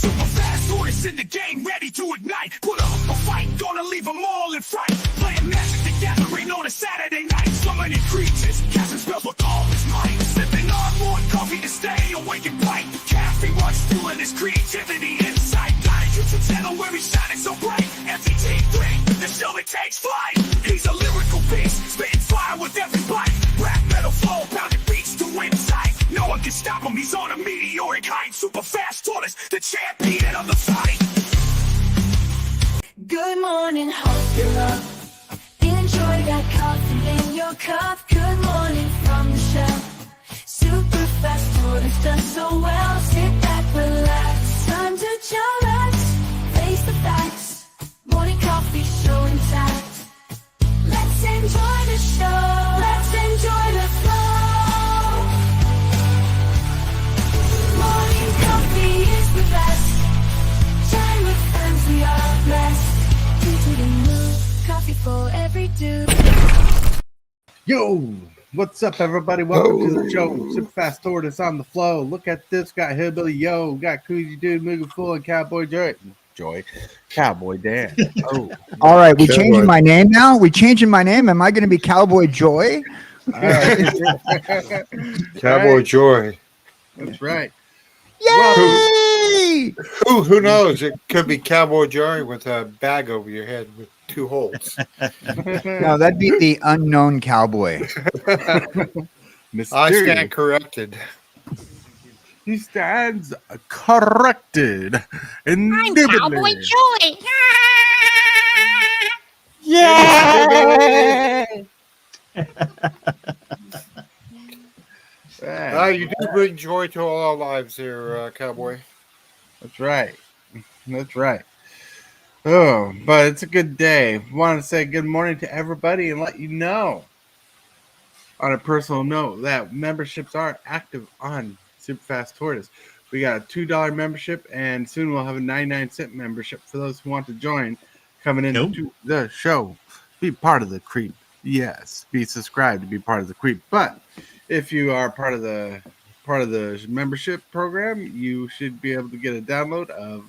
Super fast tortoise in the game, ready to ignite. Put up a fight, gonna leave them all in fright. Playing Magic the Gathering on a Saturday night. Summoning creatures, casting spells with all his might. Sipping on more coffee to stay awake and bright. Caffeine runs fueling his creativity inside. Got a YouTube channel where he's shining so bright. MTG3, the show that takes flight. He's a lyrical beast, spitting fire with every bite. Rap metal flow, pounding beats to insight. No one can stop him, he's on a meteoric height. Super fast tortoise, the champion of the fight. Good morning, hope you're up. Enjoy that coffee in your cup. Good morning from the shelf. Super fast tortoise done so well. Sit back, relax. Time to chillax. Face the facts. Morning coffee show intact. Let's enjoy the show. Let's enjoy the flow. Morning coffee is the best. Time with friends, we are blessed. Coffee for every dude. Yo, what's up, everybody? Welcome to the show. Super fast tortoise on the flow. Look at this. Got Hillbilly, yo. Got kjcdude, mugenfool, and Cowboy Cowboy Dan. Oh, all right. We changing my name now. We changing my name. Am I going to be Cowboy Joy? Cowboy Joy. That's right. Yay! Who knows? It could be Cowboy Joy with a bag over your head with 2 holes. No, that'd be the unknown cowboy. I stand corrected. He stands corrected. I'm Cowboy Joy. Yeah! You do bring joy to all our lives here, Cowboy. That's right. That's right. Oh, but it's a good day. Want to say good morning to everybody and let you know, on a personal note, that memberships are active on Super Fast Tortoise. We got a $2 membership, and soon we'll have a 99-cent membership for those who want to join. Coming into the show, be part of the creep. Yes, be subscribed to be part of the creep. But if you are part of the membership program, you should be able to get a download of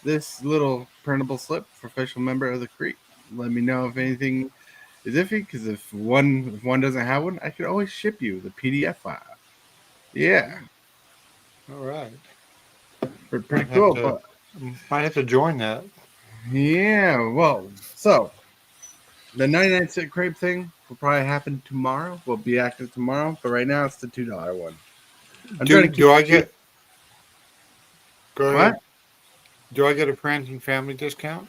this little printable slip for official member of the creep. Let me know if anything is iffy, because if one doesn't have one, I could always ship you the PDF file. Yeah. All right. Pretty cool. Might have to join that. Yeah. Well, so the 99-cent crepe thing will probably happen tomorrow. Will be active tomorrow, but right now it's the $2 one. Do I get? Go ahead. What? Do I get a friends and family discount?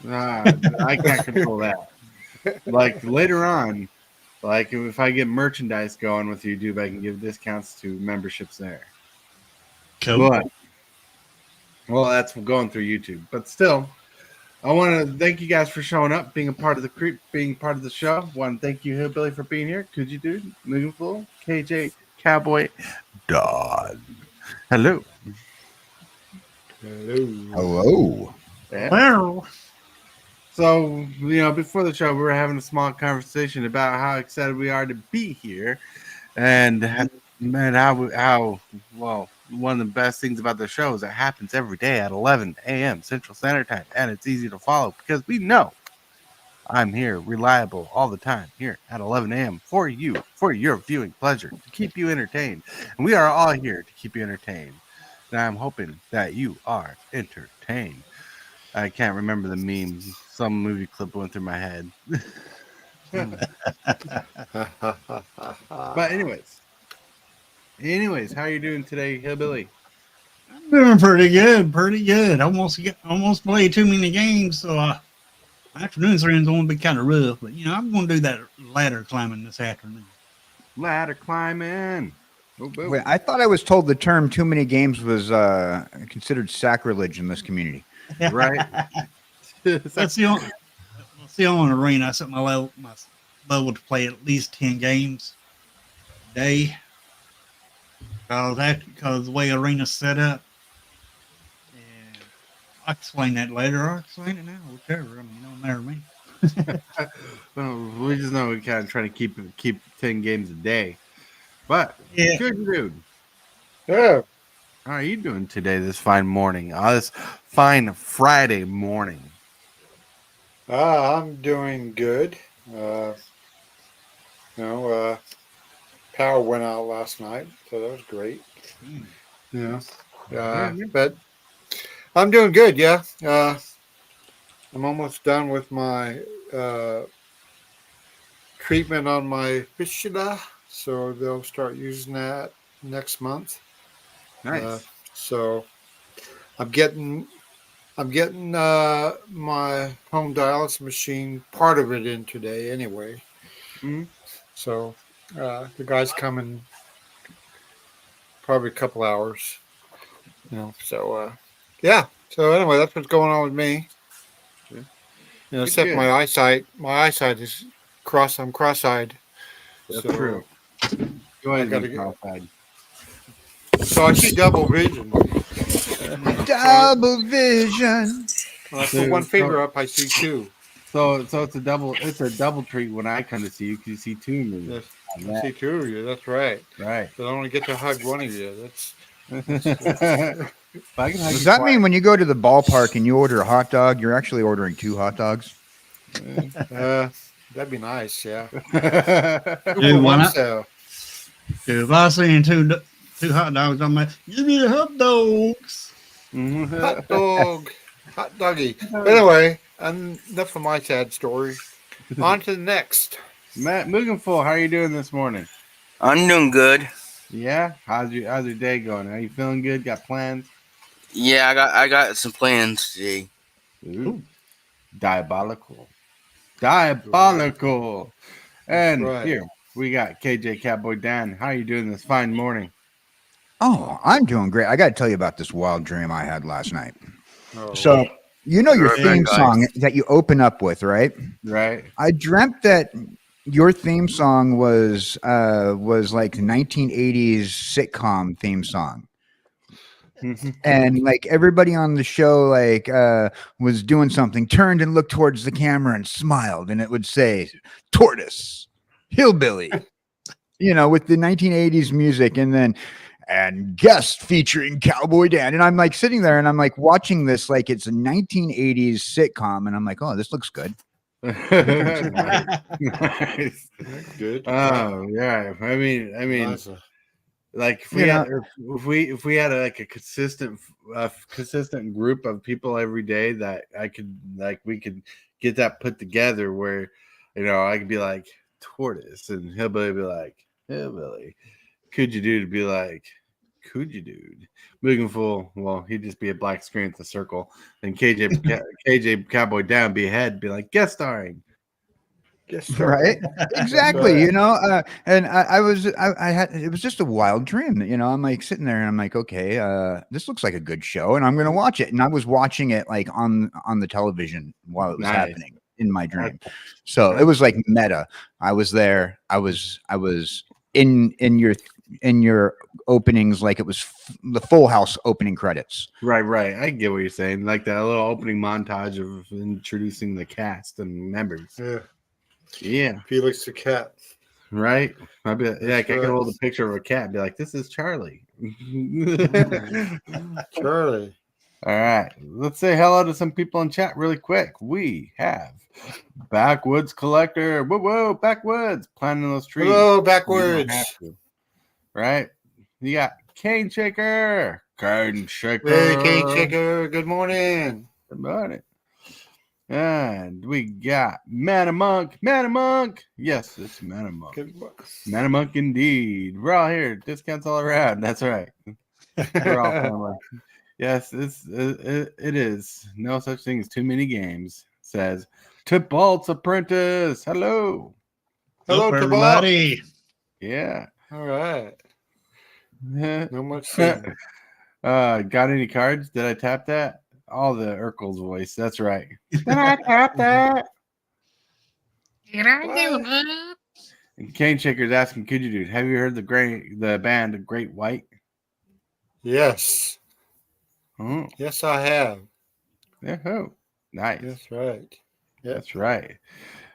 I can't control that. Like later on, like if I get merchandise going with YouTube, I can give discounts to memberships there. Cool. But, well, that's going through YouTube. But still, I want to thank you guys for showing up, being a part of the creep, being part of the show. I want to thank you, Hillbilly, for being here. kjcdude, mugenfool, KJ Cowboy Dan. Hello. Hello. Yeah. Well, So, before the show, we were having a small conversation about how excited we are to be here, and how one of the best things about the show is it happens every day at 11 a.m. Central Standard Time, and it's easy to follow because we know I'm here, reliable all the time, here at 11 a.m. for you, for your viewing pleasure, to keep you entertained. And we are all here to keep you entertained. And I'm hoping that you are entertained. I can't remember the meme. Some movie clip went through my head. But anyways, how are you doing today, Hillbilly? I'm doing pretty good. Almost played too many games, so afternoons are going to be kind of rough. But I'm going to do that ladder climbing this afternoon. Ladder climbing. Wait, I thought I was told the term "too many games" was considered sacrilege in this community. Right. That's the only arena I set my level to play at least 10 games a day. Because the way arena's set up. And I'll explain that later. I'll explain it now, whichever. I mean, it don't matter to me. Well, we just know we kind of try to keep 10 games a day. But yeah. good dude. Yeah. How are you doing today, this fine morning? This fine Friday morning. I'm doing good. Uh, power went out last night, so that was great. Yeah. But I'm doing good. Yeah. I'm almost done with my treatment on my fistula, so they'll start using that next month. Nice. So I'm getting my home dialysis machine, part of it, in today anyway. Mhm. So the guy's coming probably a couple hours. So yeah. So anyway, that's what's going on with me. Yeah. Except Good. my eyesight is cross. I'm cross-eyed. That's So true. You I always got to been get. cross-eyed. So I see double vision. Double vision. When I put one So, finger up, I see two. so it's a double treat when I come to see you because you see two of me. Yes, On I that. see two of you. That's right. Right. But I only get to hug one of you. That's If I can hug Does you that mean twice. when you go to the ballpark and you order a hot dog, you're actually ordering 2 hot dogs? that'd be nice. Yeah, two Dude, for why one not? sale. Dude, if I seen two hot dogs, I'm like, give me the hot dogs. Hot dog, hot doggy. Anyway, enough of my sad story. On to the next. Matt Mugenfool, how are you doing this morning? I'm doing good. Yeah? How's your day going? Are you feeling good? Got plans? Yeah, I got some plans today. Ooh, diabolical. Diabolical. That's And right. here we got KJ Cowboy Dan. How are you doing this fine morning? Oh, I'm doing great. I got to tell you about this wild dream I had last night. Oh, So, you know your Right back, theme guys. song that you open up with, right? Right? I dreamt that your theme song was like 1980s sitcom theme song. And like everybody on the show was doing something, turned and looked towards the camera and smiled, and it would say tortoise, hillbilly, with the 1980s music, and guest featuring Cowboy Dan. And I'm like sitting there and I'm like watching this like it's a 1980s sitcom, and I'm like, oh, this looks good. Nice. that's good. Oh yeah. I mean, Nice. like if You know, if we had like a consistent group of people every day that we could get that put together where I could be like tortoise and hillbilly be like hillbilly, could you dude be like could you dude, Mugenfool, well he'd just be a black screen with a circle, and KJ Cowboy Down be ahead be like guest starring. Yes, right? Exactly. right. And I had, it was just a wild dream. I'm like sitting there and I'm like, okay, this looks like a good show, and I'm gonna watch it. And I was watching it like on the television while it was Nice. happening in my dream. So it was like meta. I was there. I was in your openings, like it was the Full House opening credits. Right. I get what you're saying. Like that little opening montage of introducing the cast and members. Yeah, Yeah. Felix the cat. Right. I'd be like, I could right. hold a picture of a cat and be like, this is Charlie. Charlie. All right. Let's say hello to some people in chat really quick. We have Backwoods Collector. Whoa, Backwoods. Planting those trees. Hello, You don't backwards. have to. Right. You got Cane Shaker. Cane Shaker. Hey, Kate Checker. Good morning. Good morning. And we got Mana Monk. Mana Monk. Yes, it's Mana Monk. Good morning. Mana Monk indeed. We're all here. Discounts all around. That's right. We're all family. Yes, it is. No such thing as too many games. Says Tibalts Apprentice. Hello. Hello, Up, Tabal. everybody. Yeah. All right. No much singing. Got any cards? Did I tap that? All the Urkel's voice. That's right. Did I tap that? Did I do that? And Cane Shaker's asking, could you dude, have you heard the band Great White? Yes. Oh, Yes, I have. yeah. Nice. That's right. Yep. That's right.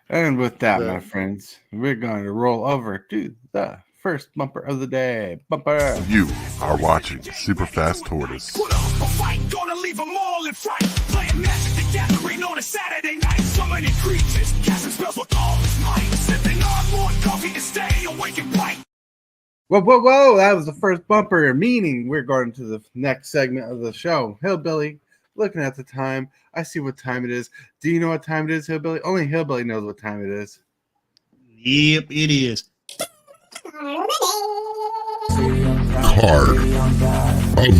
And with that, Yeah. my friends, we're going to roll over to the first bumper of the day. Bumper. You are watching Super Fast Tortoise. Put up a fight, gonna leave them all in fright. Playing Magic the Gathering on a Saturday night. Summoning creatures, casting spells with all his might. Sipping on more coffee to stay awake and bright. Whoa, whoa, whoa. That was the first bumper, meaning we're going to the next segment of the show. Hillbilly, looking at the time, I see what time it is. Do you know what time it is, Hillbilly? Only Hillbilly knows what time it is. Yep, it is. Card of the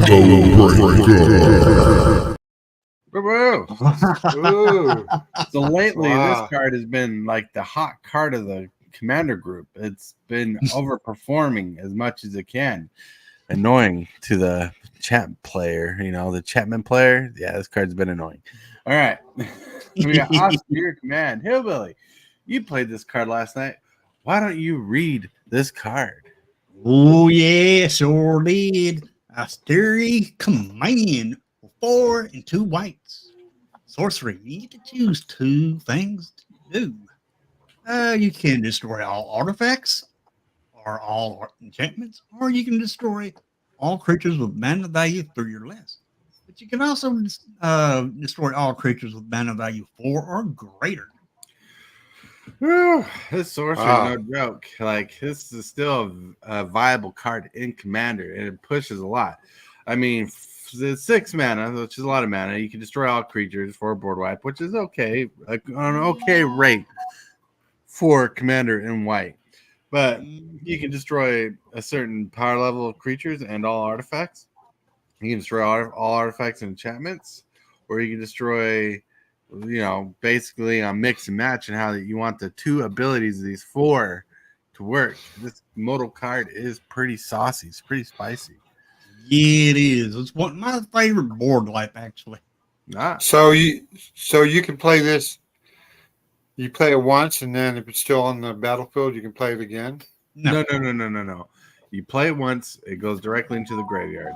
day. Woo. Ooh. So lately, Wow. this card has been like the hot card of the commander group. It's been overperforming as much as it can. Annoying to the chat player, the Chapman player. Yeah, this card's been annoying. All right. We got Oscar, your command. Hillbilly, you played this card last night. Why don't you read this card? Oh, yeah, sure did. Austerity command for 4 and 2 whites. Sorcery, you get to choose 2 things to do. You can destroy all artifacts or all enchantments, or you can destroy all creatures with mana value 3 or less. But you can also destroy all creatures with mana value 4 or greater. Whew, this sorcery Wow. is no joke. Like, this is still a viable card in Commander, and it pushes a lot. I mean, the 6 mana, which is a lot of mana, you can destroy all creatures for a board wipe, which is okay, like on an okay rate for Commander in white. But you can destroy a certain power level of creatures and all artifacts. You can destroy all artifacts and enchantments, or you can destroy, basically a mix and match and how you want the 2 abilities of these 4 to work. This modal card is pretty saucy. It's pretty spicy. Yeah, it is. It's one of my favorite board wipe, actually. Ah, So you can play this. You play it once, and then if it's still on the battlefield, you can play it again. No. No. You play it once, it goes directly into the graveyard.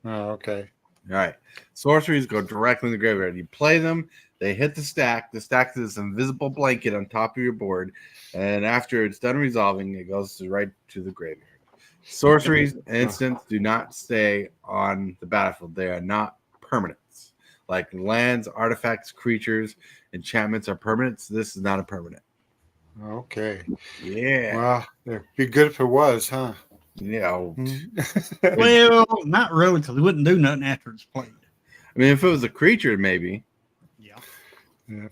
Oh, okay. All right. Sorceries go directly in the graveyard. You play them, they hit the stack. The stack is this invisible blanket on top of your board. And after it's done resolving, it goes right to the graveyard. Sorceries, instants do not stay on the battlefield. They are not permanents. Like lands, artifacts, creatures, enchantments are permanents. This is not a permanent. Okay. Yeah. Well, it'd be good if it was, huh? Yeah. Well, not really, because it wouldn't do nothing after it's played. I mean, if it was a creature, maybe. Yeah. Yeah.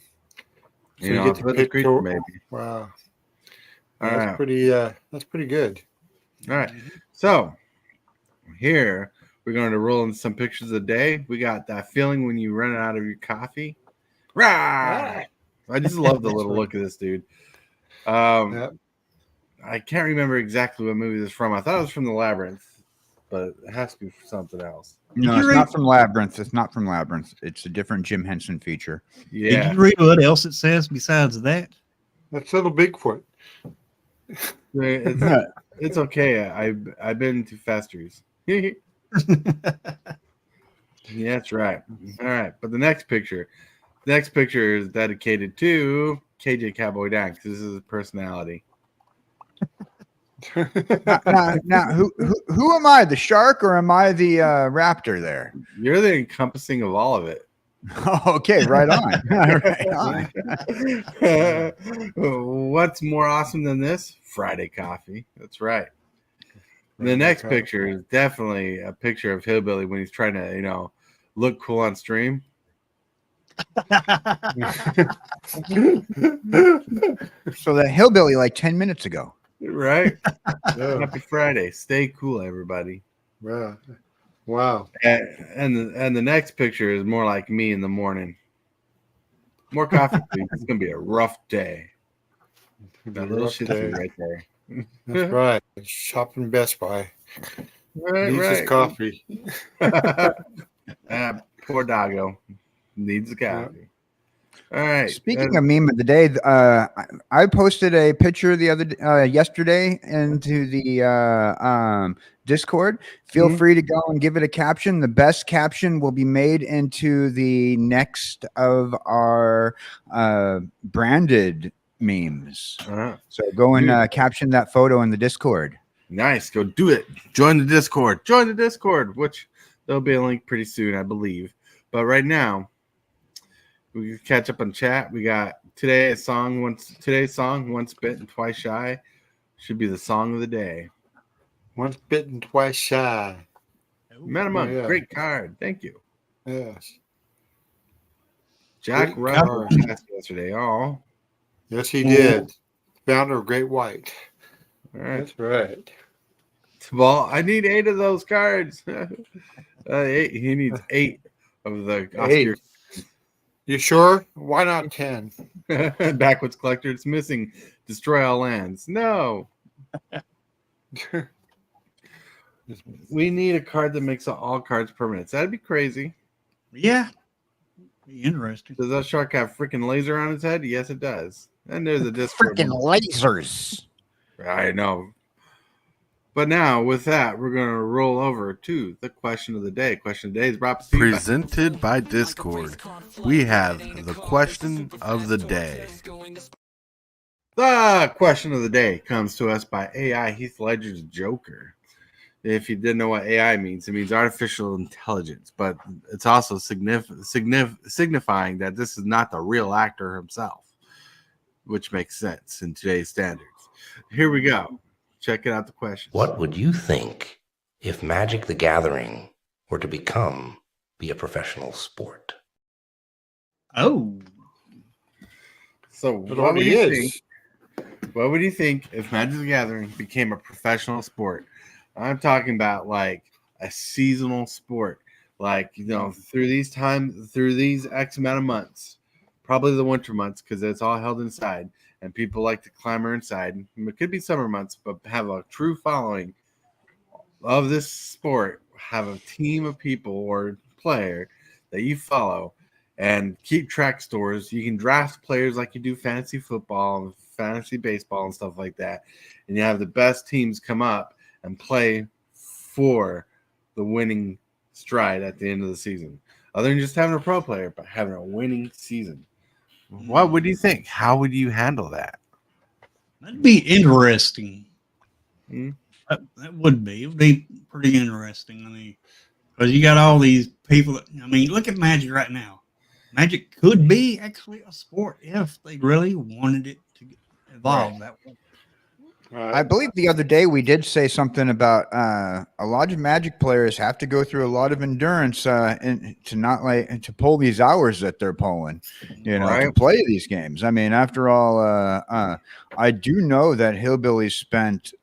So You know, get if to it was a pick creature, your- maybe. Wow. All That's right. pretty. That's pretty good. All right. So here we're going to roll in some pictures of the day. We got that feeling when you run out of your coffee. Rah! I just love the little look of this dude. Yep. I can't remember exactly what movie this is from. I thought it was from The Labyrinth, but it has to be something else. No, you it's read- not from Labyrinth. It's not from Labyrinth. It's a different Jim Henson feature. Yeah. Did you read what else it says besides that? That's little Bigfoot. It's okay. I've been to Fester's. Yeah, that's right. All right. But the next picture is dedicated to kjcowboydan because this is his personality. Now, who am I? The shark or am I the raptor there? You're the encompassing of all of it. Okay, right on. Right on. What's more awesome than this? Friday coffee. That's right. The next picture is definitely a picture of Hillbilly when he's trying to, look cool on stream. So the hillbilly like 10 minutes ago. Right? Yeah. Happy Friday. Stay cool, everybody. Wow. Wow. And the next picture is more like me in the morning. More coffee, please. It's gonna be a rough day. That little shit right there. That's right. Shopping Best Buy. Right, Needs his right. coffee. Poor doggo needs a coffee. All right. Speaking of meme of the day, I posted a picture yesterday into the Discord. Feel free to go and give it a caption. The best caption will be made into the next of our branded memes. Uh-huh. So go and Dude. caption that photo in the Discord. Nice. Go do it. Join the Discord. Join the Discord, which there'll be a link pretty soon, I believe. But right now, we can catch up on chat. We got today's song, Once Bitten, Twice Shy. Should be the song of the day. Once bitten, twice shy. Minimum. Yeah. Great card. Thank you. Yes. Jack Great Russell card. passed yesterday. Oh. Yes, he did. Founder of Great White. All right. That's right. Well, I need 8 of those cards. 8. He needs 8 of the Eight. You sure? Why not 10? Backwoods collector. It's missing. Destroy all lands. No. We need a card that makes all cards permanent. That'd be crazy. Yeah. Be interesting. Does that shark have freaking laser on his head? Yes, it does. And there's a Discord. Freaking lasers. I know. But now, with that, we're going to roll over to the question of the day. Question of the day is brought to you by Presented by Discord. We have the question of the day. the question of the day comes to us by AI Heath Ledger's Joker. If you didn't know what AI means, it means artificial intelligence, but it's also signifying that this is not the real actor himself, which makes sense in today's standards. Here we go. Check it out. The question. What would you think if Magic the Gathering were to be a professional sport? Oh. So what would you think? What would you think if Magic the Gathering became a professional sport? I'm talking about like a seasonal sport, like, you know, through these X amount of months, probably the winter months, because it's all held inside and people like to clamor inside. It could be summer months, but have a true following of this sport, have a team of people or player that you follow and keep track stores. You can draft players like you do fantasy football and fantasy baseball and stuff like that. And you have the best teams come up and play for the winning stride at the end of the season. Other than just having a pro player, but having a winning season. What would you think? How would you handle that? That'd be interesting. Hmm? That would be. It would be pretty interesting. I mean, because you got all these people that, I mean, look at Magic right now. Magic could be actually a sport if they really wanted it to evolve that way. I believe the other day we did say something about a lot of Magic players have to go through a lot of endurance and to pull these hours that they're pulling, you know, to play these games. I mean, after all, I do know that Hillbilly spent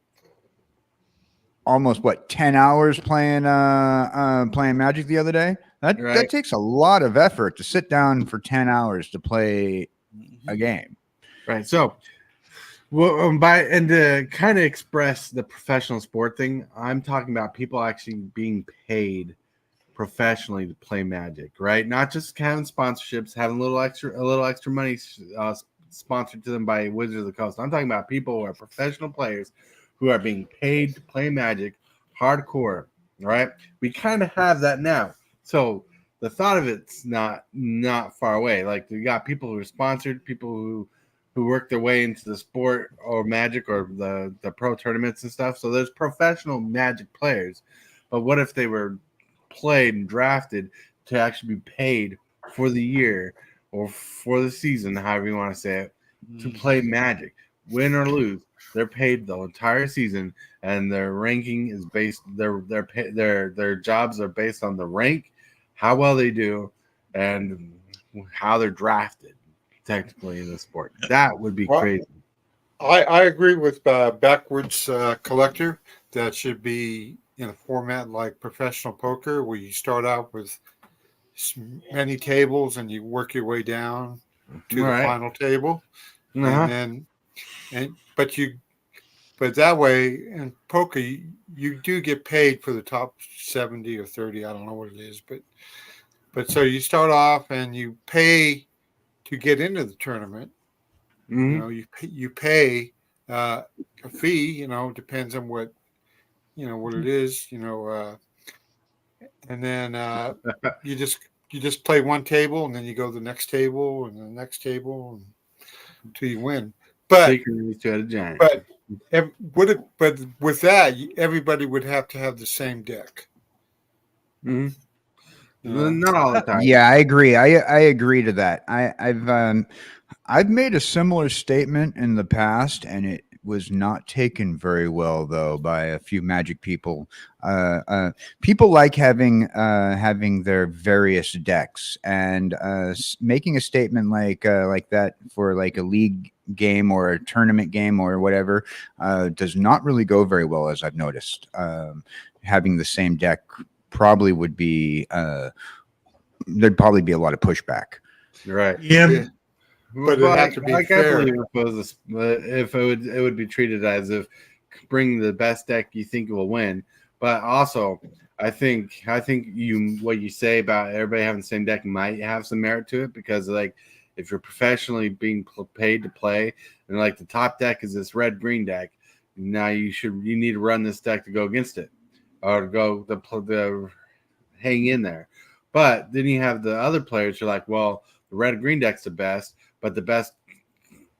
almost 10 hours playing Magic the other day. That takes a lot of effort to sit down for 10 hours to play a game. Right. So, well, to kind of express the professional sport thing, I'm talking about people actually being paid professionally to play Magic, right? Not just having sponsorships, having a little extra money sponsored to them by Wizards of the Coast. I'm talking about people who are professional players who are being paid to play Magic hardcore, right? We kind of have that now. So the thought of it's not far away. Like, we got people who are sponsored, people who work their way into the sport or Magic or the pro tournaments and stuff. So there's professional Magic players. But what if they were played and drafted to actually be paid for the year or for the season, however you want to say it, to play Magic, win or lose? They're paid the entire season, and their ranking is based. Their jobs are based on the rank, how well they do, and how they're drafted. Technically, in the sport, that would be crazy. I agree with Backwoods Collector. That should be in a format like professional poker, where you start out with many tables and you work your way down to the final table, and but that way in poker you do get paid for the top 70 or 30. I don't know what it is, but so you start off and you pay to get into the tournament. You know, you pay a fee. You know, depends on what it is. You know, and then you just play one table, and then you go to the next table and the next table until you win. But Synchronous to a giant. but but with that, everybody would have to have the same deck. Mm-hmm. You know? Not all the time. Yeah, I agree. I agree to that. I've made a similar statement in the past, and it was not taken very well though by a few Magic people. People like having their various decks, and making a statement like that for like a league game or a tournament game or whatever does not really go very well, as I've noticed. Having the same deck probably would be there'd probably be a lot of pushback. Right. Yeah. But it has to be fair. I believe if it would be treated as if bring the best deck you think will win. But also, I think what you say about everybody having the same deck might have some merit to it, because like if you're professionally being paid to play, and like the top deck is this red-green deck, now you need to run this deck to go against it, or to go the hang in there. But then you have the other players who are like, well, the red-green deck's the best, but the best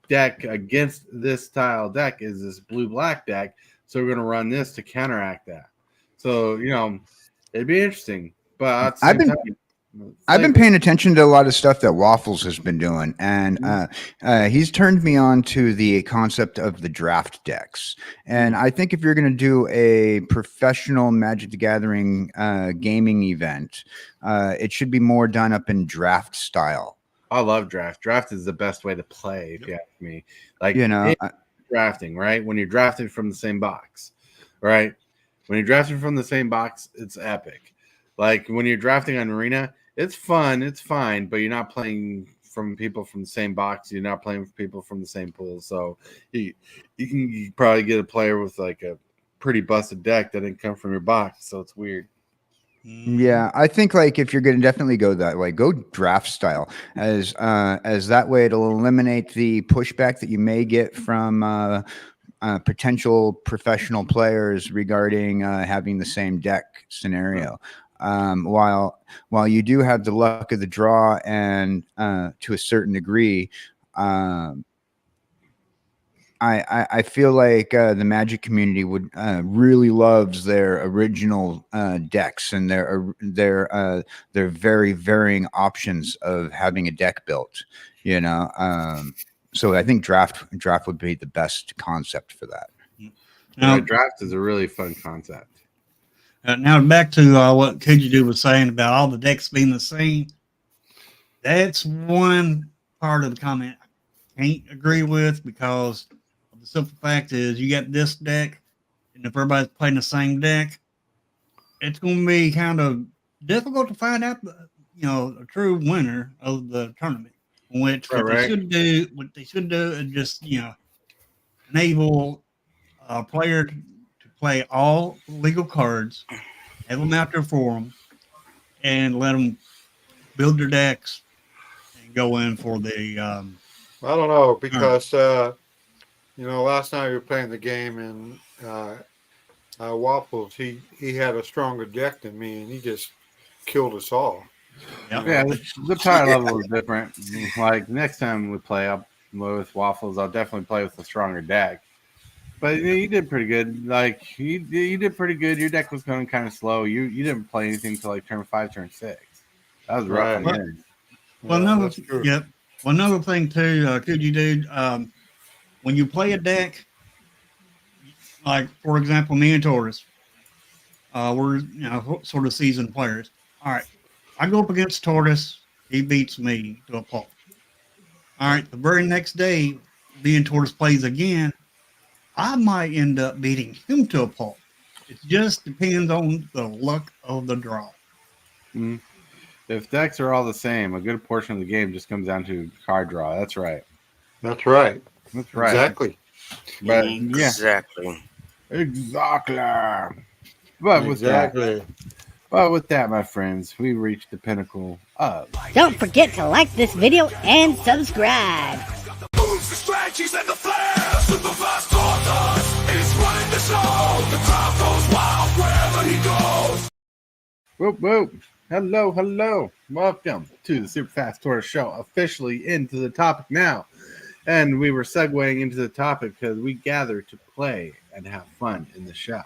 deck against this style deck is this blue-black deck, so we're going to run this to counteract that. So, it'd be interesting. But I've been paying attention to a lot of stuff that Waffles has been doing, and he's turned me on to the concept of the draft decks. And I think if you're going to do a professional Magic the Gathering gaming event, it should be more done up in draft style. I love draft. Draft is the best way to play, if you ask me. Like, drafting, right? When you're drafting from the same box, right? When you're drafting from the same box, it's epic. Like when you're drafting on Arena, it's fun, it's fine, but you're not playing from people from the same box. You're not playing with people from the same pool. So you can probably get a player with like a pretty busted deck that didn't come from your box. So it's weird. Yeah, I think like if you're going to definitely go that way, go draft style, as that way it'll eliminate the pushback that you may get from potential professional players regarding having the same deck scenario. While you do have the luck of the draw, and to a certain degree, I feel like the Magic community would really loves their original decks and their very varying options of having a deck built. So I think draft would be the best concept for that. Now, draft is a really fun concept. Now back to what kjcgdude was saying about all the decks being the same. That's one part of the comment I can't agree with, because the simple fact is you got this deck, and if everybody's playing the same deck, it's going to be kind of difficult to find out a true winner of the tournament. Which what they should do is just enable a player to play all legal cards, have them out there for them, and let them build their decks and go in for the. I don't know, because last night we were playing the game, and Waffles he had a stronger deck than me, and he just killed us all. Yep. Yeah, the power level is different. Like next time we play up with Waffles, I'll definitely play with a stronger deck. But you did pretty good. Like you did pretty good. Your deck was going kind of slow. You didn't play anything until like turn 5, turn 6. That was rough. Right. Another thing too, kjcgdude, when you play a deck, like for example, me and Taurus, we're sort of seasoned players. All right, I go up against Taurus, he beats me to a pulp. All right, the very next day, me and Taurus plays again, I might end up beating him to a pulp. It just depends on the luck of the draw. Mm-hmm. If decks are all the same, a good portion of the game just comes down to card draw. That's right. That's right. That's right. Exactly. But Exactly. But with that, my friends, we reached the pinnacle of. Don't forget to like this video and subscribe. Moves, the strategies, and the flares. Superfast tortoise is running the show. The crowd goes wild wherever he goes. Whoop, whoop. Hello. Welcome to the Super Fast Tortoise Show. Officially into the topic now. And we were segueing into the topic because we gather to play and have fun in the show,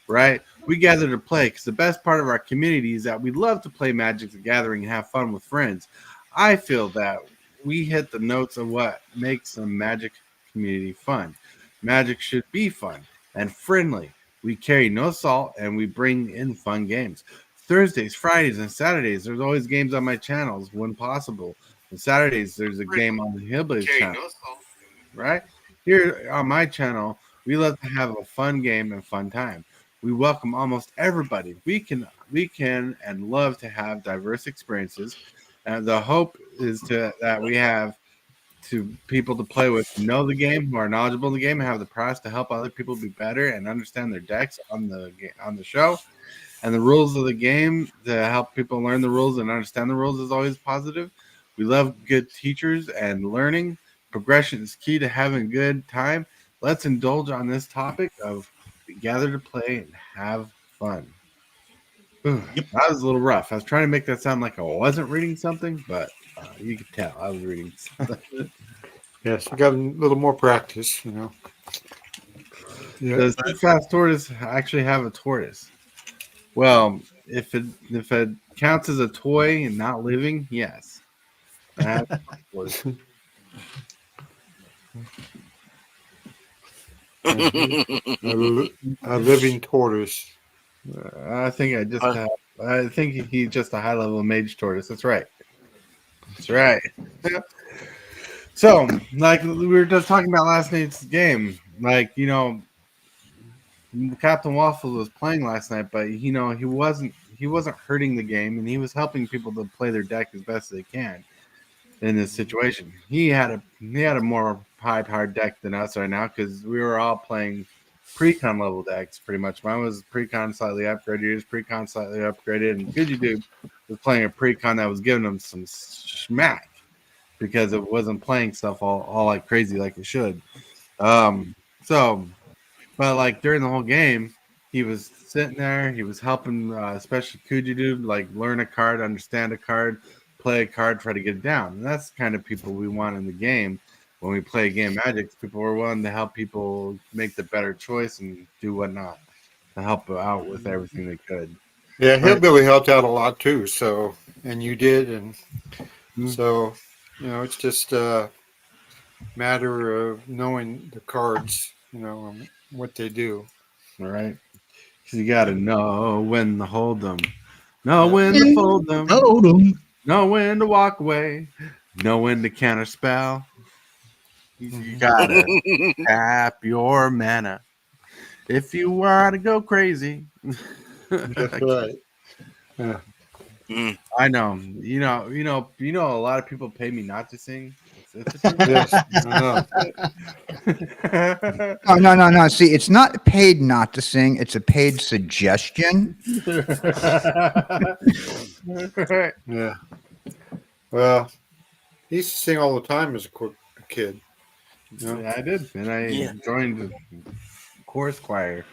right? We gather to play because the best part of our community is that we love to play Magic the Gathering and have fun with friends. I feel that we hit the notes of what makes a Magic community fun. Magic should be fun and friendly. We carry no salt and we bring in fun games. Thursdays, Fridays, and Saturdays, there's always games on my channels when possible. On Saturdays, there's a game on the Hillbilly channel, right? Here on my channel, we love to have a fun game and fun time. We welcome almost everybody. We can and love to have diverse experiences. And the hope is that we have to people to play with, know the game, who are knowledgeable in the game, and have the prowess to help other people be better and understand their decks on the show. And the rules of the game to help people learn the rules and understand the rules is always positive. We love good teachers and learning. Progression is key to having a good time. Let's indulge on this topic of we gather to play and have fun. Ooh, that was a little rough. I was trying to make that sound like I wasn't reading something, but you could tell I was reading something. Yes, I got a little more practice, you know. Yeah. Does the fast tortoise actually have a tortoise? Well, if it counts as a toy and not living, yes. I a living tortoise. I think I think he's just a high level mage tortoise. That's right. That's right. So, like we were just talking about last night's game, like Captain Waffle was playing last night, but he wasn't hurting the game, and he was helping people to play their deck as best they can in this situation. He had a more high powered deck than us right now because we were all playing pre-con level decks pretty much. Mine was pre-con slightly upgraded, yours pre-con slightly upgraded, and kjcowboydan was playing a pre-con that was giving him some smack because it wasn't playing stuff all like crazy like it should. But like during the whole game, he was sitting there. He was helping, especially kjcowboydan, like learn a card, understand a card, play a card, try to get it down. And that's the kind of people we want in the game when we play game Magic. People are willing to help people make the better choice and do whatnot to help out with everything they could. Yeah, Hillbilly helped out a lot too. So, and you did, and so it's just a matter of knowing the cards, and what they do. All right. Because you got to know when to hold them, know when to fold them, know when to walk away, know when to counter spell. You got to tap your mana if you want to go crazy. That's right. Yeah. I know. A lot of people pay me not to sing. Yes, I know. No. See, it's not paid not to sing. It's a paid suggestion. Yeah. Well, he used to sing all the time as a kid. Yeah, I did, and I joined the chorus choir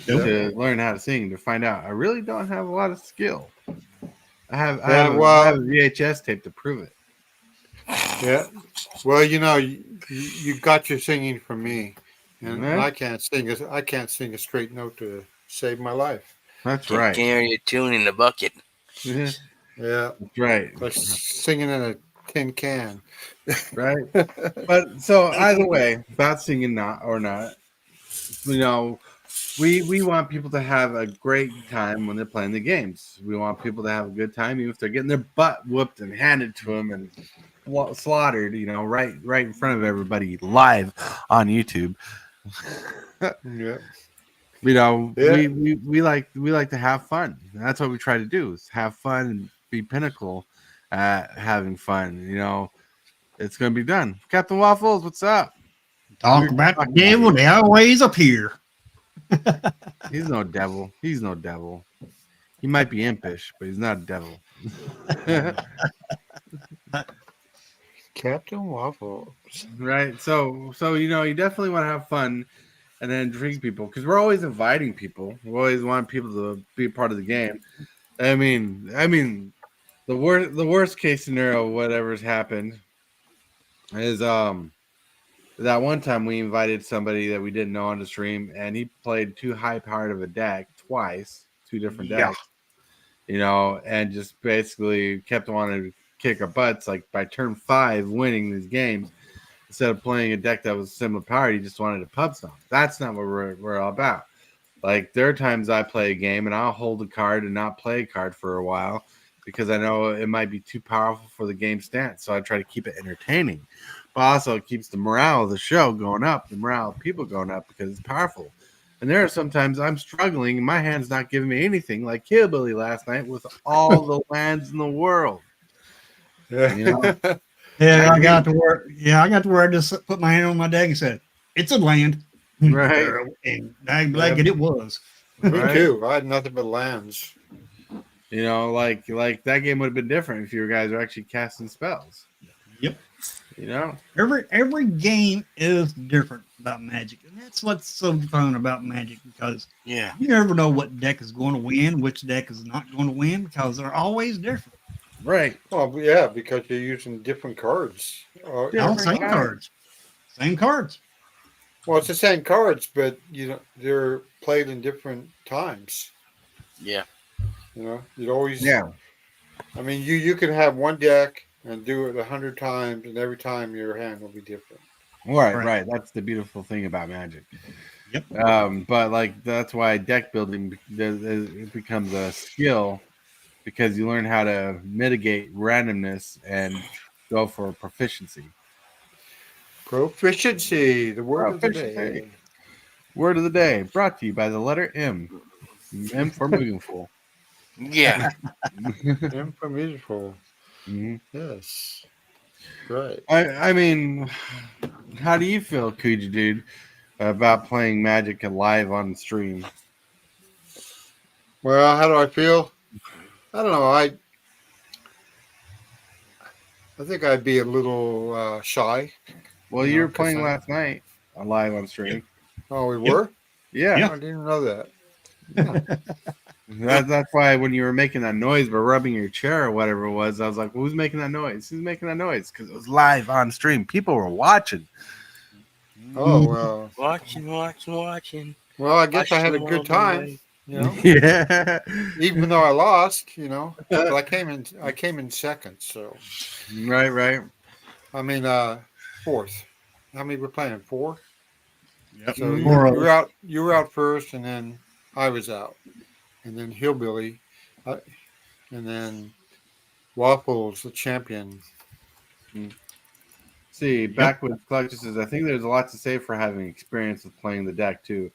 to learn how to sing. To find out, I really don't have a lot of skill. I have a VHS tape to prove it. Yeah. Well, you got your singing from me, and I can't sing a straight note to save my life. That's right. Can't hear you tune in the bucket. Yeah. That's right. Like singing in a tin can. Right. But so either way, about singing or not, we want people to have a great time when they're playing the games. We want people to have a good time, even if they're getting their butt whooped and handed to them and slaughtered, right in front of everybody live on YouTube. Yeah. We like to have fun. And that's what we try to do, is have fun and be pinnacle at having fun. It's gonna be done. Captain Waffles, what's up? Talk about the devil, they always appear. He's no devil. He might be impish, but he's not a devil. Captain Waffles. Right. So you definitely want to have fun and then drink people, because we're always inviting people. We always want people to be a part of the game. I mean, the worst case scenario, whatever's happened, is that one time we invited somebody that we didn't know on the stream, and he played too high powered of a deck twice, 2 different decks, and just basically kept wanting to kick our butts. Like by turn 5, winning these games instead of playing a deck that was similar powered, he just wanted to pub stomp. That's not what we're all about. Like there are times I play a game and I'll hold a card and not play a card for a while because I know it might be too powerful for the game stance. So I try to keep it entertaining. But also it keeps the morale of the show going up, the morale of people going up because it's powerful. And there are sometimes I'm struggling and my hand's not giving me anything, like HILLBILLY last night with all the lands in the world. Yeah, I got to where I just put my hand on my deck and said, "It's a land." Right. And it was. Me too. I had nothing but lands. Like that game would have been different if you guys were actually casting spells. Yep. Every game is different about Magic, and that's what's so fun about Magic because you never know what deck is going to win, which deck is not going to win because they're always different. Right. Well, yeah, because you're using different cards. Same cards. Same cards. Well, it's the same cards, but they're played in different times. Yeah. You'd always. Yeah. I mean, you could have one deck and do it 100 times, and every time your hand will be different. Right. That's the beautiful thing about Magic. Yep. But like that's why deck building it becomes a skill because you learn how to mitigate randomness and go for proficiency. Proficiency, the word of the day. Word of the day, brought to you by the letter M. M for mugenfool. Yeah. M for mugenfool. Mm-hmm. Yes. Right. I mean, how do you feel, kjcgdude, about playing Magic live on stream? Well, how do I feel? I don't know. I think I'd be a little shy. Well, you were playing last night live on stream. Oh, we were? Yeah. I didn't know that. That's why when you were making that noise by rubbing your chair or whatever it was, I was like, well, who's making that noise? Who's making that noise? Because it was live on stream. People were watching. Oh, well. Watching. Well, I guess I had a good time. Yeah. Even though I lost, but I came in second, so. Right. I mean, fourth. How many were playing? 4? Yep. So you were out first, and then I was out, and then HILLBILLY, and then Waffles, the champion. See, Backwoods Collector says, I think there's a lot to say for having experience with playing the deck too,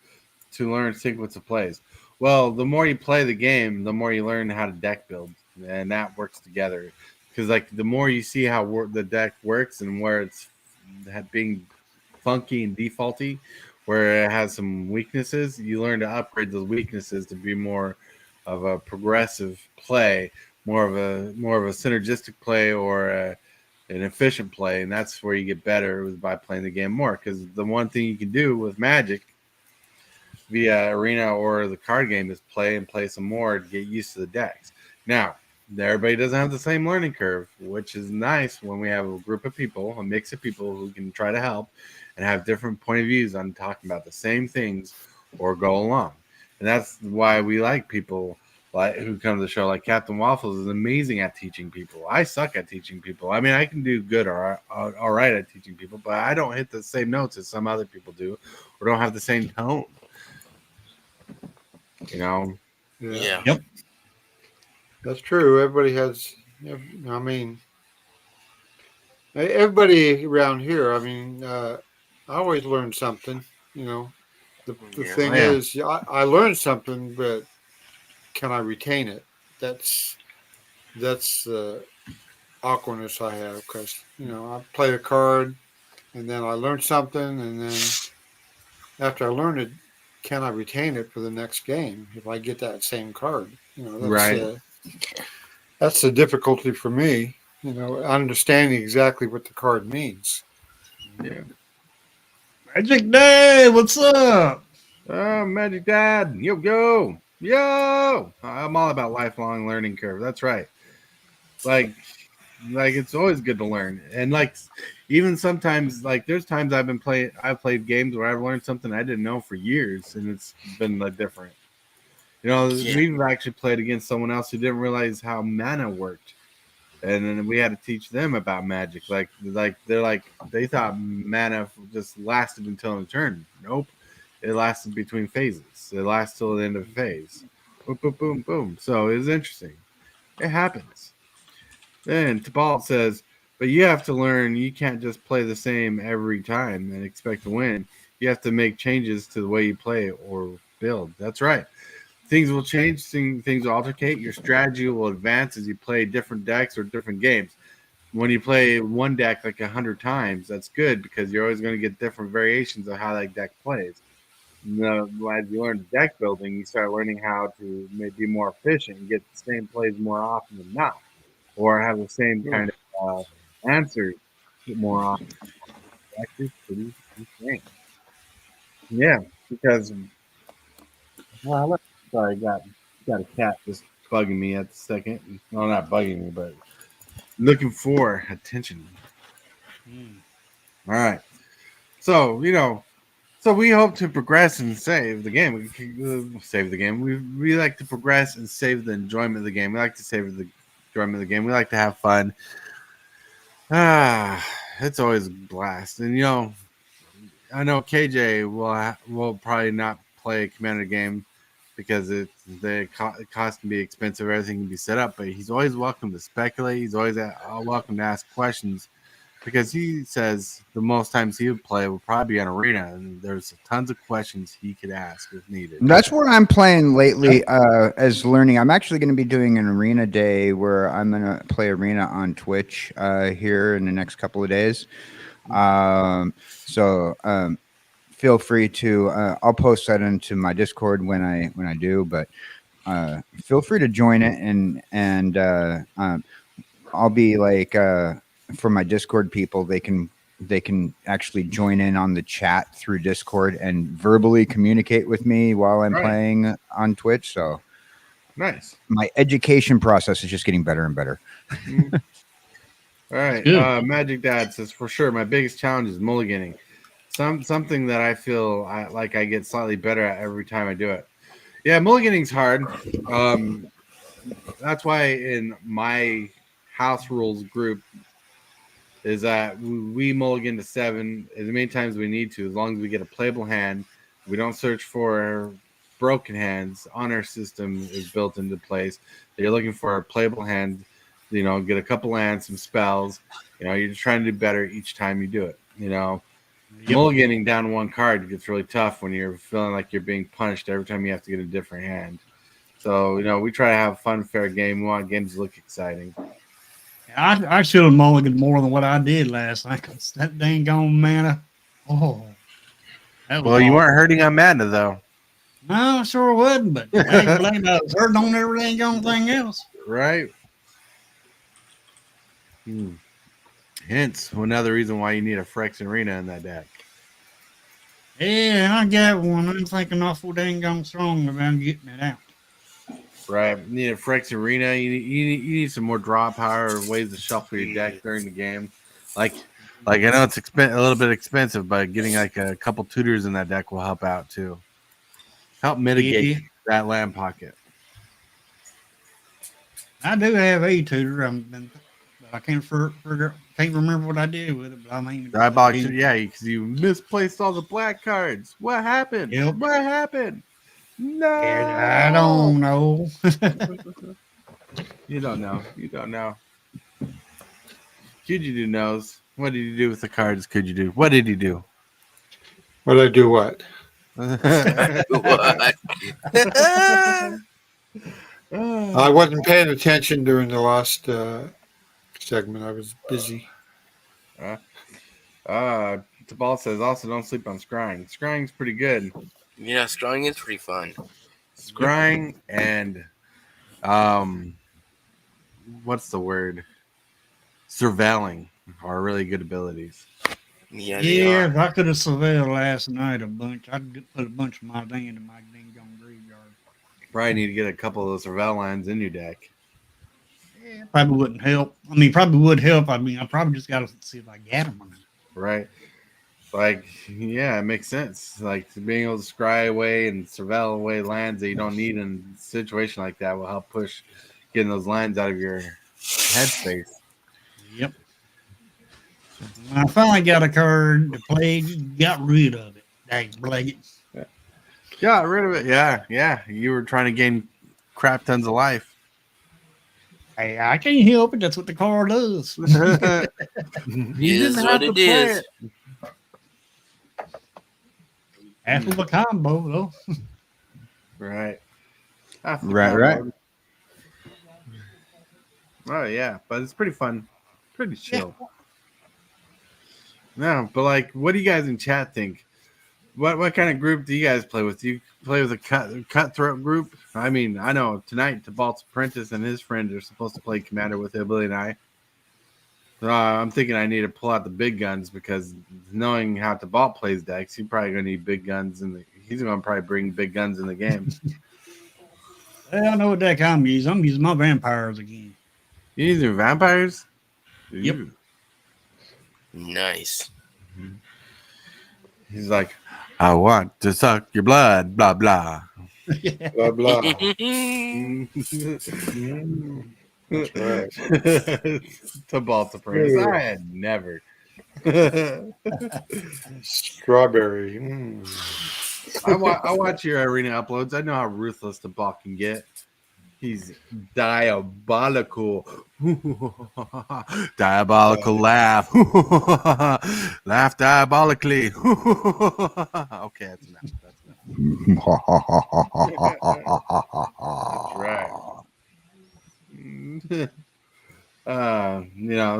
to learn sequence of plays. Well, the more you play the game, the more you learn how to deck build, and that works together. Because like the more you see how the deck works and where it's being funky and defaulty, where it has some weaknesses, you learn to upgrade those weaknesses to be more of a progressive play, more of a synergistic play or an efficient play, and that's where you get better by playing the game more. Because the one thing you can do with Magic via Arena or the card game is play some more to get used to the decks. Now, everybody doesn't have the same learning curve, which is nice when we have a group of people, a mix of people who can try to help and have different point of views on talking about the same things or go along. And that's why we like people like who come to the show. Like Captain Waffles is amazing at teaching people. I suck at teaching people. I mean, I can do good or all right at teaching people, but I don't hit the same notes as some other people do or don't have the same tone. Yeah. Yep. That's true. Everybody has. I mean, everybody around here. I mean, I always learn something. The thing is, I learned something, but can I retain it? That's the awkwardness I have because I play a card, and then I learn something, and then after I learn it, can I retain it for the next game if I get that same card? That's the difficulty for me. Understanding exactly what the card means. Yeah. Magic Day, what's up? Magic Dad, yo! I'm all about lifelong learning curve. That's right. Like it's always good to learn, and like even sometimes, like there's times I've played games where I've learned something I didn't know for years, and it's been like different. You know, we've actually played against someone else who didn't realize how mana worked, and then we had to teach them about magic. They thought mana just lasted until a turn. Nope, it lasted between phases. It lasts till the end of a phase. Boom, boom, boom, boom. So it was interesting. It happens. Then Tibalt says, but you have to learn you can't just play the same every time and expect to win. You have to make changes to the way you play or build. That's right. Things will change, things will altercate. Your strategy will advance as you play different decks or different games. When you play one deck like 100 times, that's good because you're always going to get different variations of how that deck plays. As you learn deck building, you start learning how to be more efficient and get the same plays more often than not, or have the same kind of answers more often. That's pretty insane. Yeah, because sorry, got a cat just bugging me at the second. Well, not bugging me, but looking for attention. All right, so we hope to progress and save the game. Save the game. We like to progress and save the enjoyment of the game. We like to save the enjoyment of the game. We like to have fun. It's always a blast. And I know KJ will probably not play a Commander game because the cost can be expensive. Everything can be set up, but he's always welcome to speculate. He's always welcome to ask questions. Because he says the most times he would play would probably be on Arena, and there's tons of questions he could ask if needed. That's where I'm playing lately as learning. I'm actually going to be doing an Arena day where I'm going to play Arena on Twitch here in the next couple of days. So feel free to. I'll post that into my Discord when I do, but feel free to join it, and I'll be like. For my Discord people, they can actually join in on the chat through Discord and verbally communicate with me while I'm playing on Twitch. So nice. My education process is just getting better and better. All right. Magic Dad says, for sure, my biggest challenge is mulliganing. Something that I feel I get slightly better at every time I do it. Yeah, mulliganing's hard. That's why in my house rules group is that we mulligan to 7 as many times as we need to, as long as we get a playable hand. We don't search for broken hands. Honor system is built into place. You're looking for a playable hand, get a couple lands, some spells. You're just trying to do better each time you do it. Mulliganing down one card gets really tough when you're feeling like you're being punished every time you have to get a different hand. So, we try to have a fun, fair game. We want games to look exciting. I should have mulliganed more than what I did last night. Cause that dang on mana. Oh. Well, you weren't hurting on mana, though. No, I sure wasn't, but I was hurting on everything on thing else. Right. Hence, another reason why you need a Frex Arena in that deck. Yeah, I got one. I'm thinking awful dang on strong about getting it out. Right. You need a Frex Arena. You need some more draw power, ways to shuffle your deck during the game. Like I know it's a little bit expensive, but getting like a couple tutors in that deck will help out too. Help mitigate that land pocket. I do have a tutor. I can't remember what I did with it, but I mean, because you misplaced all the black cards. What happened? Yep. What happened? No, I don't know. You don't know. You don't know. kjcowboydan knows. What did you do with the cards? Could you do? What did you do? What did I do? What? I wasn't paying attention during the last segment. I was busy. Tibalt says also don't sleep on scrying. Scrying's pretty good. Yeah, scrying is pretty fun. Scrying and what's the word? Surveilling are really good abilities. Yeah, if I could have surveilled last night a bunch, I'd put a bunch of my land in my dang graveyard. Probably need to get a couple of those surveil lands in your deck. Probably wouldn't help. I mean, probably would help. I mean, I probably just got to see if I get them. Right. Like, yeah, it makes sense. Like being able to scry away and surveil away lands that you don't need in a situation like that will help push getting those lands out of your headspace. Yep. When I finally got a card to play, got rid of it. Dang, Blake. Got rid of it. Yeah. You were trying to gain crap tons of life. Hey, I can't help it. That's what the card does. You It didn't is have what to it play is. it. Half of a combo, though. Right. Right. Oh yeah, but it's pretty fun, pretty chill. No, but like, what do you guys in chat think? What kind of group do you guys play with? Do you play with a cutthroat group? I mean, I know tonight Tibalts Apprentice and his friends are supposed to play Commander with HILLBILLY and I. I'm thinking I need to pull out the big guns because knowing how Tibalt plays decks, he's probably going to need big guns he's going to probably bring big guns in the game. Well, I know what deck I'm using. I'm using my vampires again. You using vampires? Yep. Ooh. Nice. He's like, I want to suck your blood, blah blah. Blah blah. That's right. Tibalts Apprentice. I had never. Strawberry. I watch your arena uploads. I know how ruthless the ball can get. He's diabolical. Diabolical laugh. Laugh diabolically. Okay, that's enough. That's right.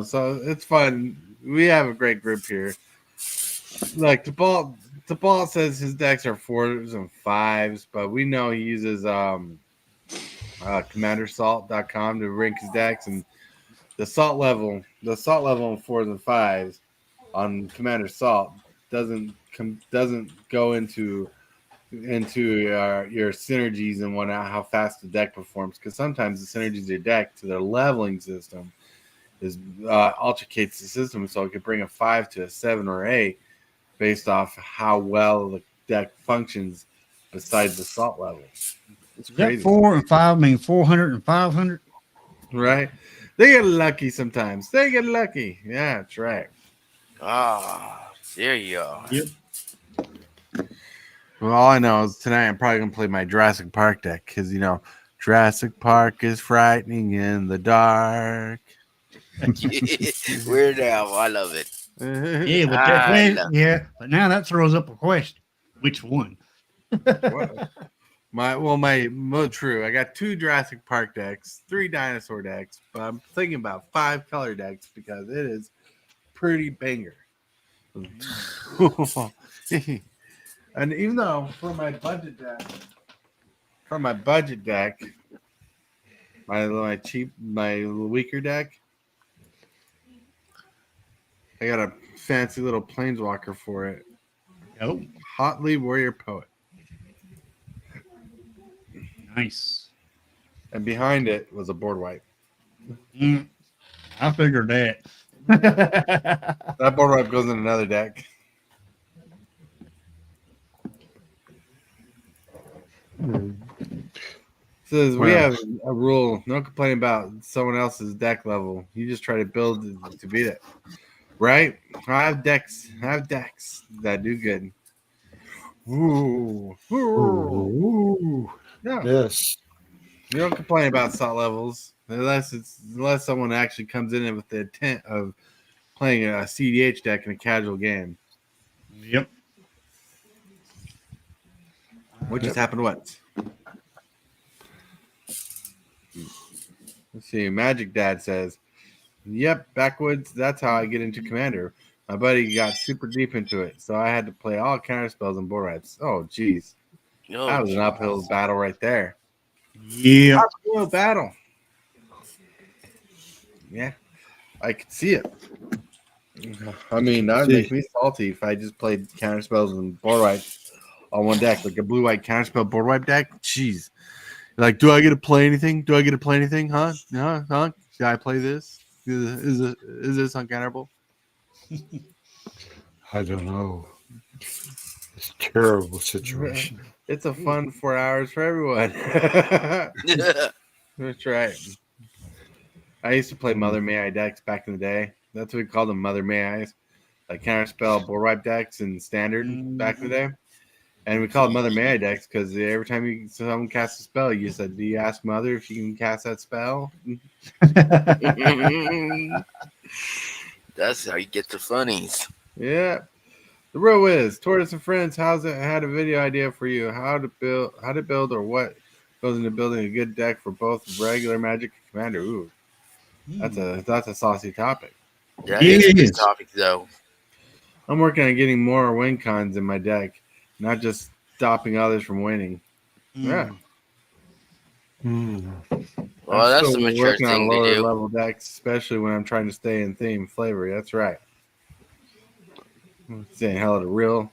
So it's fun. We have a great group here. Like Tibalt says his decks are 4s and 5s, but we know he uses commandersalt.com to rank his decks, and the salt level on 4s and 5s on Commander Salt doesn't go into your synergies and whatnot, how fast the deck performs, because sometimes the synergies of your deck to their leveling system is altercates the system, so it could bring a 5 to a 7 or 8 based off how well the deck functions besides the salt level. It's crazy. 4 and 5 mean 400 and 500? Right? They get lucky sometimes. They get lucky. Yeah, that's right. There you are. Yep. Well, all I know is tonight I'm probably going to play my Jurassic Park deck because, Jurassic Park is frightening in the dark. Weird Al. I love it. But now that throws up a question. Which one? True. I got 2 Jurassic Park decks, 3 dinosaur decks, but I'm thinking about 5 color decks because it is pretty banger. And even though for my budget deck, my weaker deck, I got a fancy little planeswalker for it. Oh, Hotly Warrior Poet. nice. And behind it was a board wipe. I figured that. That board wipe goes in another deck. Says we have a rule: no complaining about someone else's deck level. You just try to build to beat it, right? I have decks that do good. Ooh. Yeah. Yes. You don't complain about salt levels unless someone actually comes in with the intent of playing a CDH deck in a casual game. Yep. Which has happened once. Let's see. Magic Dad says, "Yep, backwoods. That's how I get into Commander. My buddy got super deep into it, so I had to play all counter spells and board wipes. Oh, geez, that was an uphill battle right there. Yeah, uphill battle. Yeah, I could see it. I mean, that would make me salty if I just played counter spells and board wipes on one deck, like a blue-white counterspell board wipe deck. Jeez. Like, do I get to play anything? Huh? Should I play this? Is this uncounterable? I don't know. It's a terrible situation. It's a fun 4 hours for everyone. That's right. I used to play Mother May I decks back in the day. That's what we called them, Mother May I's. Like counterspell, bull wipe decks and standard back in the day. And we called Mother May I decks because every time someone casts a spell, you said, "Do you ask Mother if she can cast that spell?" That's how you get the funnies. Yeah. The real is Tortoise and Friends. Had a video idea for you how to build or what goes into building a good deck for both regular Magic and Commander. Ooh, that's a saucy topic. That is a good topic, though. I'm working on getting more win cons in my deck, not just stopping others from winning. Yeah. Well, that's the mature working on thing to lower do. level decks, especially when I'm trying to stay in theme flavor. That's right. I'm saying hello to real.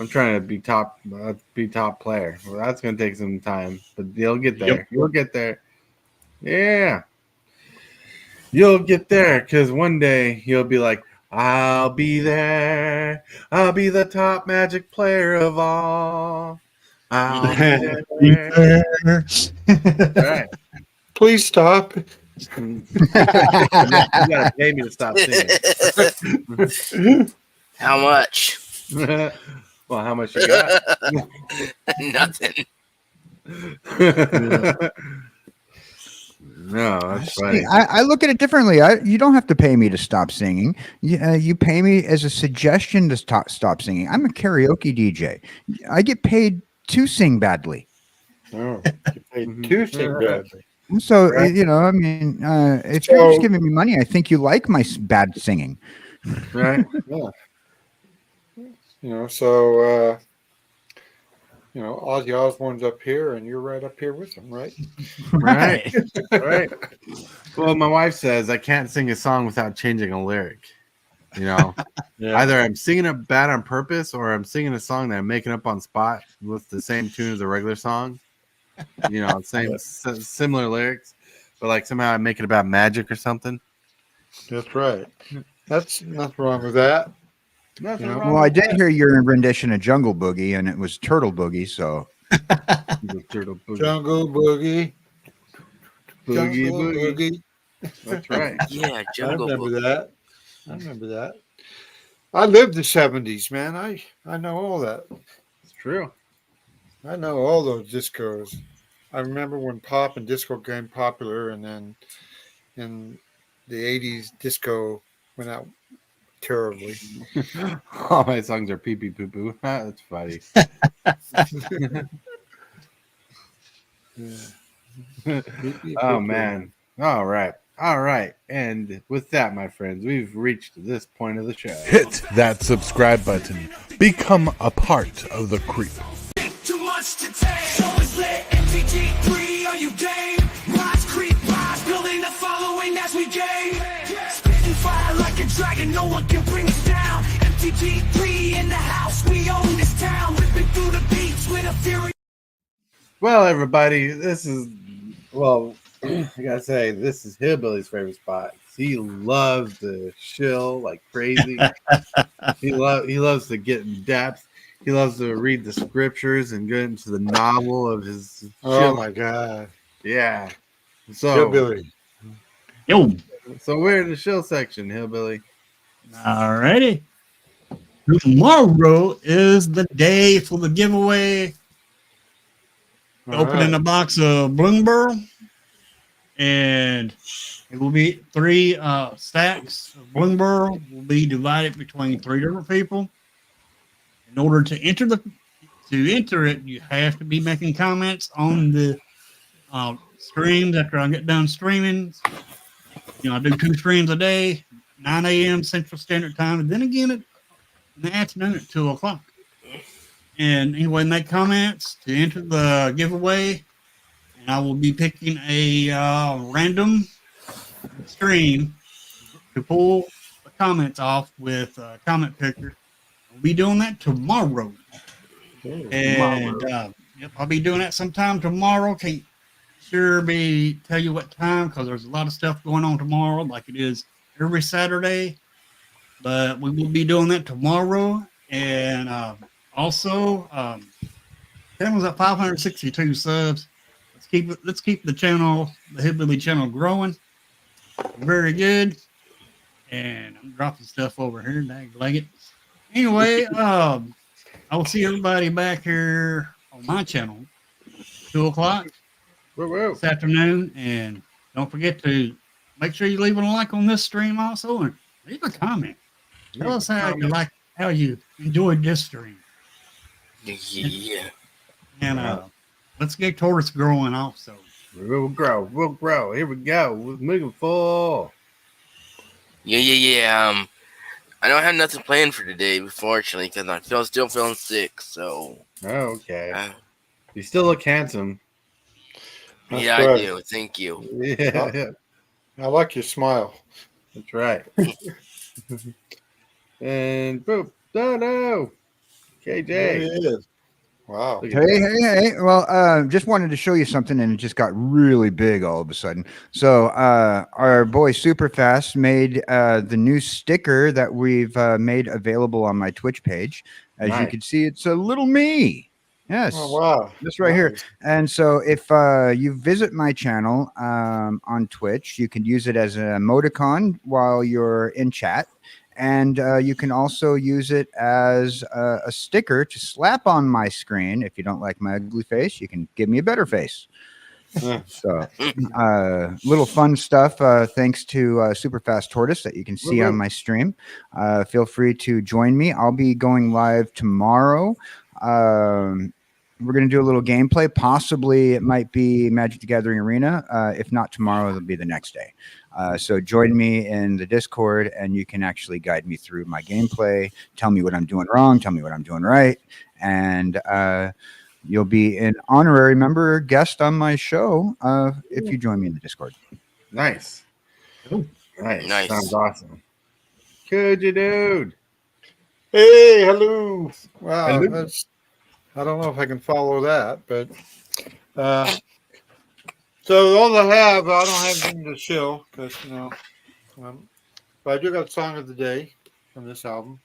I'm trying to be top player. Well, that's gonna take some time, but you'll get there. Yep. You'll get there. Yeah, you'll get there because one day you'll be like, "I'll be there. I'll be the top Magic player of all. I'll be there." Right. Please stop. You gotta pay me to stop singing. How much? Well, how much you got? Nothing. No, that's funny. See, I look at it differently. You don't have to pay me to stop singing. You pay me as a suggestion to stop singing. I'm a karaoke DJ. I get paid to sing badly. Oh, you paid to sing badly. So, Right. I mean, if you're just giving me money, I think you like my bad singing. Right? Yeah. Ozzy Osbourne's up here, and you're right up here with him, right? Right. Right. Well, my wife says I can't sing a song without changing a lyric. Yeah. Either I'm singing it bad on purpose or I'm singing a song that I'm making up on spot with the same tune as a regular song. Similar lyrics, but like somehow I make it about magic or something. That's right. That's nothing wrong with that. Nothing You know? wrong Well, I with did that. hear your rendition of Jungle Boogie, and it was Turtle Boogie, so. Turtle boogie. Jungle Boogie. Boogie, Jungle boogie. Boogie. That's right. Yeah, I Jungle remember Book. that. I remember that. I lived the 70s, man. I know all that. It's true. I know all those discos. I remember when pop and disco became popular, and then in the 80s, disco went out terribly. All my songs are pee pee poo poo. That's funny. Oh man. All right. And with that, my friends, we've reached this point of the show. Hit that subscribe button. Become a part of the creep. Too much to take. So it's lit. MTG3, are you game? Rise, creep, rise, building a following as we gain. Spitting fire like a dragon, no one can bring us down. MTG3 in the house, we own this town. Ripping through the beats with a fury. Well, everybody, I gotta say, this is Hillbilly's favorite spot. He loves to chill like crazy. he loves to get in depth. He loves to read the scriptures and get into the novel of his. Oh my God! Yeah. So Hillbilly. Yo. So we're in the shill section, Hillbilly. Alrighty. Tomorrow is the day for the giveaway. Opening a box of Bloomberg, and it will be 3 stacks of Bloomberg will be divided between 3 different people. In order to enter it, you have to be making comments on the streams after I get done streaming. I do 2 streams a day, 9 a.m. Central Standard Time, and then again in the afternoon at 2 o'clock. And anyway, make comments to enter the giveaway, and I will be picking a random stream to pull the comments off with a comment picker. I'll be doing that tomorrow. And I'll be doing that sometime tomorrow. Can't sure tell you what time because there's a lot of stuff going on tomorrow, like it is every Saturday. But we will be doing that tomorrow, and also channel's at 562 subs. Let's keep the channel, the Hillbilly channel, growing. Very good. And I'm dropping stuff over here. Like it. Anyway, I will see everybody back here on my channel, 2:00 this afternoon. And don't forget to make sure you leave a like on this stream also, and leave a comment. Tell us how you enjoyed this stream. Yeah. And let's get towards growing also. We'll grow. Here we go. We're moving full. Yeah. I don't have nothing planned for today, unfortunately, because I'm still feeling sick. So. Okay. You still look handsome. That's yeah, good. I do. Thank you. Yeah. I like your smile. That's right. And boop. No. KJ. There he is. Wow. Hey. Well, just wanted to show you something, and it just got really big all of a sudden. So our boy Superfast made the new sticker that we've made available on my Twitch page. As you can see, it's a little me. Yes. Oh, wow. This right here. And so if you visit my channel on Twitch, you can use it as an emoticon while you're in chat. And you can also use it as a sticker to slap on my screen. If you don't like my ugly face, you can give me a better face. So little fun stuff thanks to Superfast Tortoise that you can see on my stream. Feel free to join me. I'll be going live tomorrow. We're going to do a little gameplay. Possibly it might be Magic the Gathering Arena. If not tomorrow, it'll be the next day. So join me in the Discord, and you can actually guide me through my gameplay. Tell me what I'm doing wrong. Tell me what I'm doing right. And you'll be an honorary member guest on my show if you join me in the Discord. Nice. Nice. Sounds awesome. kjcowboydan. Hey, hello. Wow. Hello. I don't know if I can follow that, but so all I don't have anything to show because but I do got Song of the Day from this album.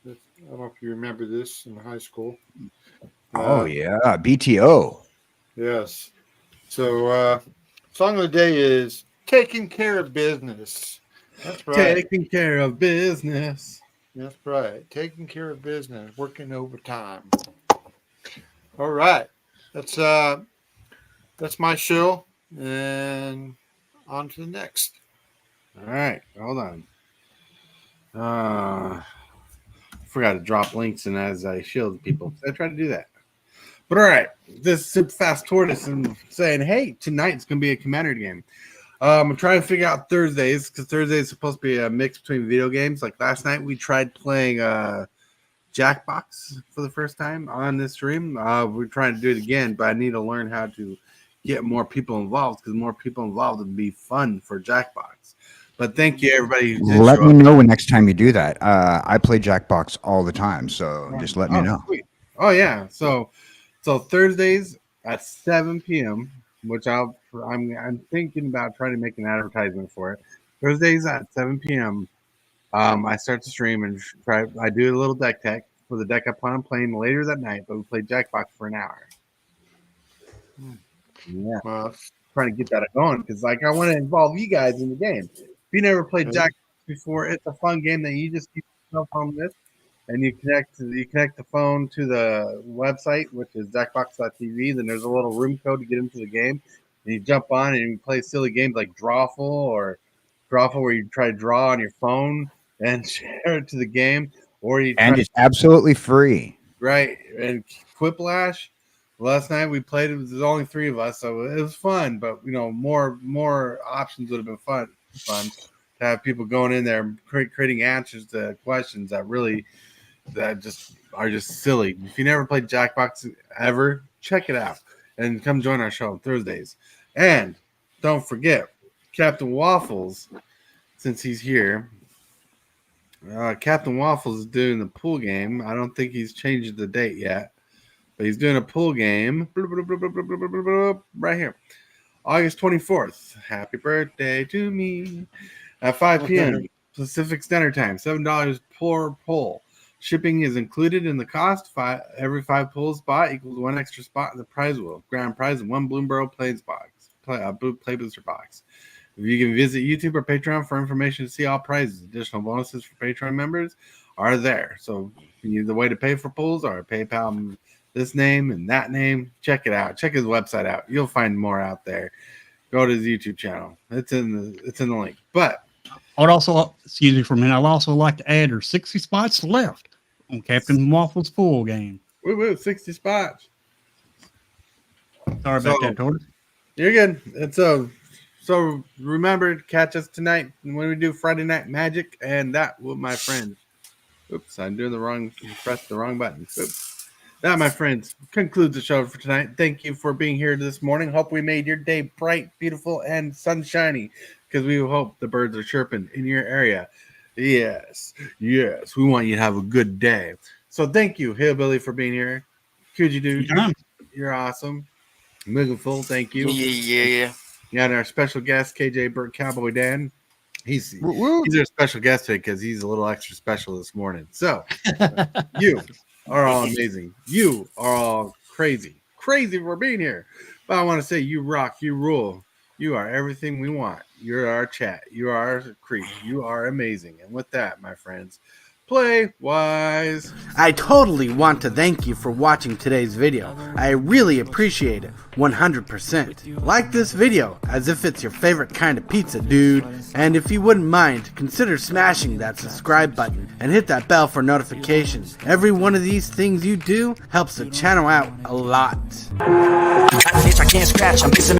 I don't know if you remember this in high school. Oh yeah, BTO. Yes. So Song of the Day is Taking Care of Business. That's right. Taking care of business. That's right. Taking care of business, working overtime. All right. That's my show. And on to the next. All right. Hold on. Forgot to drop links and as I shield people. I try to do that. But all right. This Superfast Tortoise and saying, hey, tonight's gonna be a Commander game. I'm trying to figure out Thursdays because Thursday is supposed to be a mix between video games. Like last night, we tried playing Jackbox for the first time on this stream. We're trying to do it again, but I need to learn how to get more people involved because more people involved would be fun for Jackbox. But thank you, everybody. Let me know when next time you do that. I play Jackbox all the time, so just let me know. Sweet. Oh yeah, so Thursdays at 7 p.m., which I'm thinking about trying to make an advertisement for it. Thursdays at 7 p.m. I start to stream and I do a little deck tech for the deck I plan on playing later that night, but we play Jackbox for an hour. Yeah, trying to get that going because like I want to involve you guys in the game. If you never played Jackbox before, it's a fun game that you just keep yourself on with, and you connect the phone to the website, which is jackbox.tv. Then there's a little room code to get into the game, and you jump on and you play silly games like Drawful, where you try to draw on your phone and share it to the game, or it's absolutely free. Right, and Quiplash. Last night we played. There's only 3 of us, so it was fun. But more options would have been fun to have people going in there creating answers to questions that just are just silly. If you never played Jackbox ever, check it out and come join our show on Thursdays. And don't forget Captain Waffles, since he's here. Captain Waffles is doing the pool game. I don't think he's changed the date yet, but he's doing a pool game right here August 24th. Happy birthday to me. At 5 p.m. Pacific Standard Time, $7 per pull. Shipping is included in the cost. Every 5 pulls bought equals 1 extra spot in the prize wheel. Grand prize and 1 Bloomberg Plays box. Play booster box. If you can visit YouTube or Patreon for information to see all prizes. Additional bonuses for Patreon members are there. So if you need the way to pay for pulls or PayPal this name and that name, check it out. Check his website out. You'll find more out there. Go to his YouTube channel. It's in the link. But I would also, excuse me for a minute, I'd also like to add there's 60 spots left on Captain Waffles full game. Woo, 60 spots. Sorry about that, Tortoise. You're good. And so remember to catch us tonight when we do Friday Night Magic, and that will, my friends. Oops, I'm doing pressed the wrong button. Oops. That, my friends, concludes the show for tonight. Thank you for being here this morning. Hope we made your day bright, beautiful, and sunshiny, because we hope the birds are chirping in your area. Yes, we want you to have a good day. So thank you, Hillbilly, for being here. kjcowboydan, you're awesome. Mugenfool, thank you. Yeah. You had our special guest, kjcowboydan. He's our special guest today because he's a little extra special this morning. So you are all amazing. You are all crazy for being here. But I want to say you rock, you rule. You are everything we want. You're our chat. You are our creep. You are amazing. And with that, my friends, play wise. I totally want to thank you for watching today's video. I really appreciate it, 100%. Like this video as if it's your favorite kind of pizza, dude. And if you wouldn't mind, consider smashing that subscribe button and hit that bell for notifications. Every one of these things you do helps the channel out a lot. I can't scratch, I'm missing